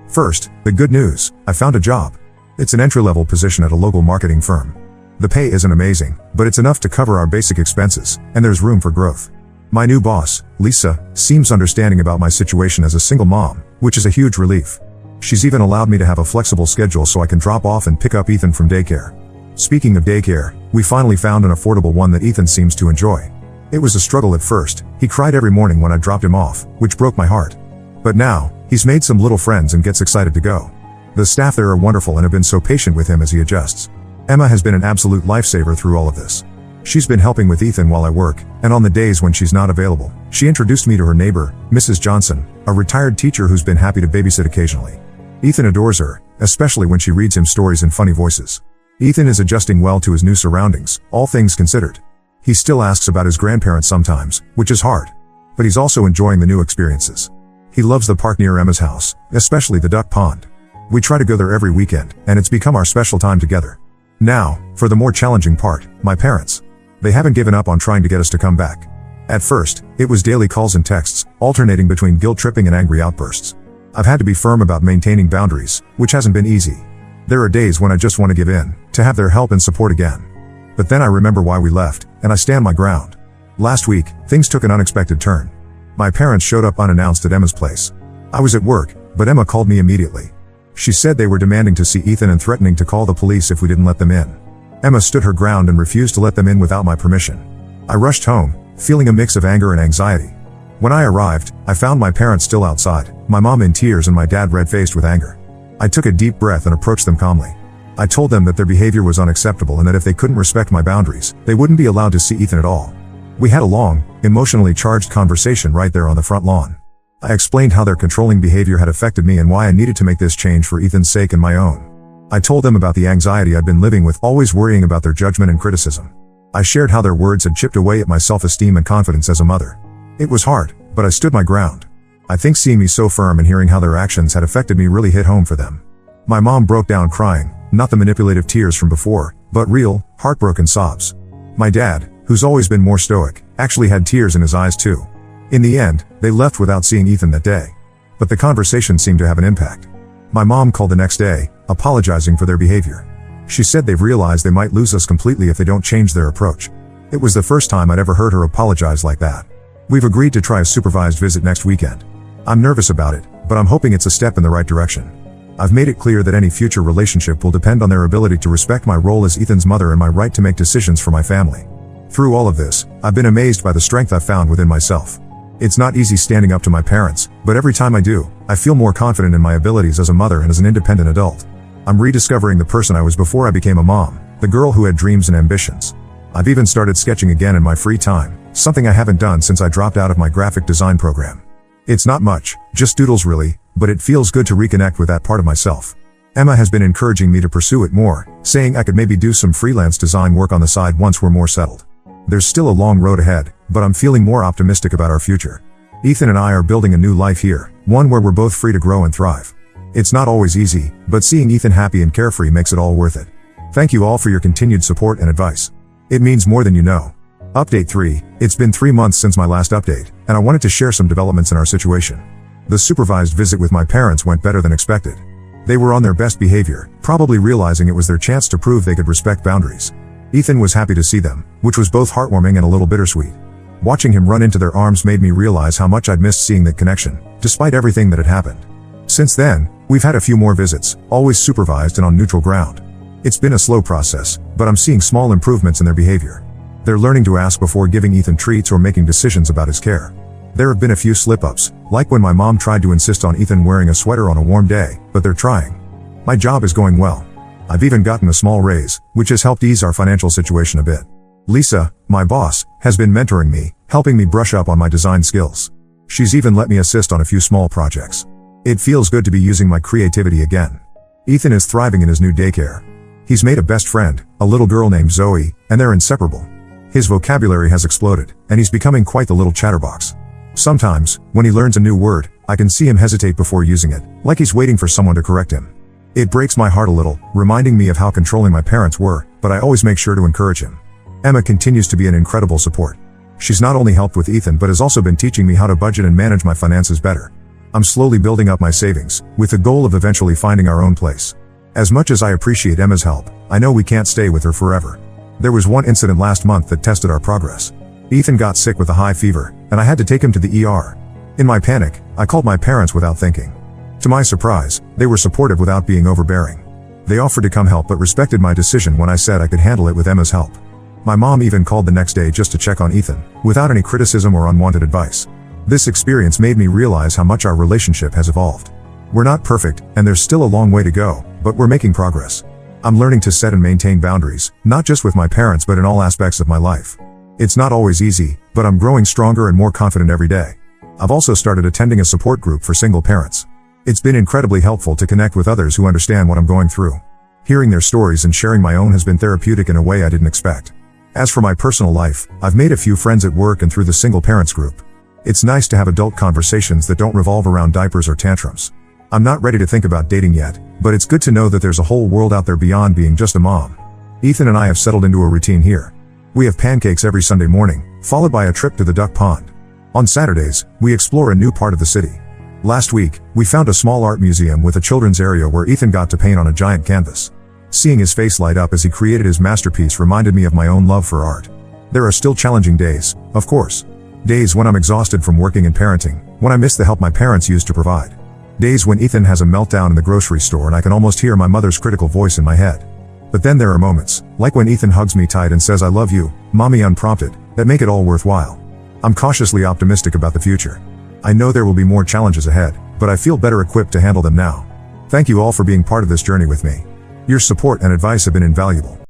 First, the good news: I found a job. It's an entry-level position at a local marketing firm. The pay isn't amazing, but it's enough to cover our basic expenses, and there's room for growth. My new boss, Lisa, seems understanding about my situation as a single mom, which is a huge relief. She's even allowed me to have a flexible schedule so I can drop off and pick up Ethan from daycare. Speaking of daycare, we finally found an affordable one that Ethan seems to enjoy. It was a struggle at first. He cried every morning when I dropped him off, which broke my heart. But now, he's made some little friends and gets excited to go. The staff there are wonderful and have been so patient with him as he adjusts. Emma has been an absolute lifesaver through all of this. She's been helping with Ethan while I work, and on the days when she's not available, she introduced me to her neighbor, Mrs. Johnson, a retired teacher who's been happy to babysit occasionally. Ethan adores her, especially when she reads him stories in funny voices. Ethan is adjusting well to his new surroundings, all things considered. He still asks about his grandparents sometimes, which is hard. But he's also enjoying the new experiences. He loves the park near Emma's house, especially the duck pond. We try to go there every weekend, and it's become our special time together. Now, for the more challenging part, my parents. They haven't given up on trying to get us to come back. At first, it was daily calls and texts, alternating between guilt-tripping and angry outbursts. I've had to be firm about maintaining boundaries, which hasn't been easy. There are days when I just want to give in, to have their help and support again. But then I remember why we left, and I stand my ground. Last week, things took an unexpected turn. My parents showed up unannounced at Emma's place. I was at work, but Emma called me immediately. She said they were demanding to see Ethan and threatening to call the police if we didn't let them in. Emma stood her ground and refused to let them in without my permission. I rushed home, feeling a mix of anger and anxiety. When I arrived, I found my parents still outside, my mom in tears and my dad red-faced with anger. I took a deep breath and approached them calmly. I told them that their behavior was unacceptable and that if they couldn't respect my boundaries, they wouldn't be allowed to see Ethan at all. We had a long, emotionally charged conversation right there on the front lawn. I explained how their controlling behavior had affected me and why I needed to make this change for Ethan's sake and my own. I told them about the anxiety I'd been living with, always worrying about their judgment and criticism. I shared how their words had chipped away at my self-esteem and confidence as a mother. It was hard, but I stood my ground. I think seeing me so firm and hearing how their actions had affected me really hit home for them. My mom broke down crying, not the manipulative tears from before, but real, heartbroken sobs. My dad, who's always been more stoic, actually had tears in his eyes too. In the end, they left without seeing Ethan that day. But the conversation seemed to have an impact. My mom called the next day, apologizing for their behavior. She said they've realized they might lose us completely if they don't change their approach. It was the first time I'd ever heard her apologize like that. We've agreed to try a supervised visit next weekend. I'm nervous about it, but I'm hoping it's a step in the right direction. I've made it clear that any future relationship will depend on their ability to respect my role as Ethan's mother and my right to make decisions for my family. Through all of this, I've been amazed by the strength I've found within myself. It's not easy standing up to my parents, but every time I do, I feel more confident in my abilities as a mother and as an independent adult. I'm rediscovering the person I was before I became a mom, the girl who had dreams and ambitions. I've even started sketching again in my free time, something I haven't done since I dropped out of my graphic design program. It's not much, just doodles really, but it feels good to reconnect with that part of myself. Emma has been encouraging me to pursue it more, saying I could maybe do some freelance design work on the side once we're more settled. There's still a long road ahead, but I'm feeling more optimistic about our future. Ethan and I are building a new life here, one where we're both free to grow and thrive. It's not always easy, but seeing Ethan happy and carefree makes it all worth it. Thank you all for your continued support and advice. It means more than you know. Update 3, it's been 3 months since my last update, and I wanted to share some developments in our situation. The supervised visit with my parents went better than expected. They were on their best behavior, probably realizing it was their chance to prove they could respect boundaries. Ethan was happy to see them, which was both heartwarming and a little bittersweet. Watching him run into their arms made me realize how much I'd missed seeing that connection, despite everything that had happened. Since then, we've had a few more visits, always supervised and on neutral ground. It's been a slow process, but I'm seeing small improvements in their behavior. They're learning to ask before giving Ethan treats or making decisions about his care. There have been a few slip-ups, like when my mom tried to insist on Ethan wearing a sweater on a warm day, but they're trying. My job is going well. I've even gotten a small raise, which has helped ease our financial situation a bit. Lisa, my boss, has been mentoring me, helping me brush up on my design skills. She's even let me assist on a few small projects. It feels good to be using my creativity again. Ethan is thriving in his new daycare. He's made a best friend, a little girl named Zoe, and they're inseparable. His vocabulary has exploded, and he's becoming quite the little chatterbox. Sometimes, when he learns a new word, I can see him hesitate before using it, like he's waiting for someone to correct him. It breaks my heart a little, reminding me of how controlling my parents were, but I always make sure to encourage him. Emma continues to be an incredible support. She's not only helped with Ethan but has also been teaching me how to budget and manage my finances better. I'm slowly building up my savings, with the goal of eventually finding our own place. As much as I appreciate Emma's help, I know we can't stay with her forever. There was one incident last month that tested our progress. Ethan got sick with a high fever, and I had to take him to the ER. In my panic, I called my parents without thinking. To my surprise, they were supportive without being overbearing. They offered to come help but respected my decision when I said I could handle it with Emma's help. My mom even called the next day just to check on Ethan, without any criticism or unwanted advice. This experience made me realize how much our relationship has evolved. We're not perfect, and there's still a long way to go, but we're making progress. I'm learning to set and maintain boundaries, not just with my parents but in all aspects of my life. It's not always easy, but I'm growing stronger and more confident every day. I've also started attending a support group for single parents. It's been incredibly helpful to connect with others who understand what I'm going through. Hearing their stories and sharing my own has been therapeutic in a way I didn't expect. As for my personal life, I've made a few friends at work and through the single parents group. It's nice to have adult conversations that don't revolve around diapers or tantrums. I'm not ready to think about dating yet, but it's good to know that there's a whole world out there beyond being just a mom. Ethan and I have settled into a routine here. We have pancakes every Sunday morning, followed by a trip to the duck pond. On Saturdays, we explore a new part of the city. Last week, we found a small art museum with a children's area where Ethan got to paint on a giant canvas. Seeing his face light up as he created his masterpiece reminded me of my own love for art. There are still challenging days, of course. Days when I'm exhausted from working and parenting, when I miss the help my parents used to provide. Days when Ethan has a meltdown in the grocery store and I can almost hear my mother's critical voice in my head. But then there are moments, like when Ethan hugs me tight and says I love you, mommy unprompted, that make it all worthwhile. I'm cautiously optimistic about the future. I know there will be more challenges ahead, but I feel better equipped to handle them now. Thank you all for being part of this journey with me. Your support and advice have been invaluable.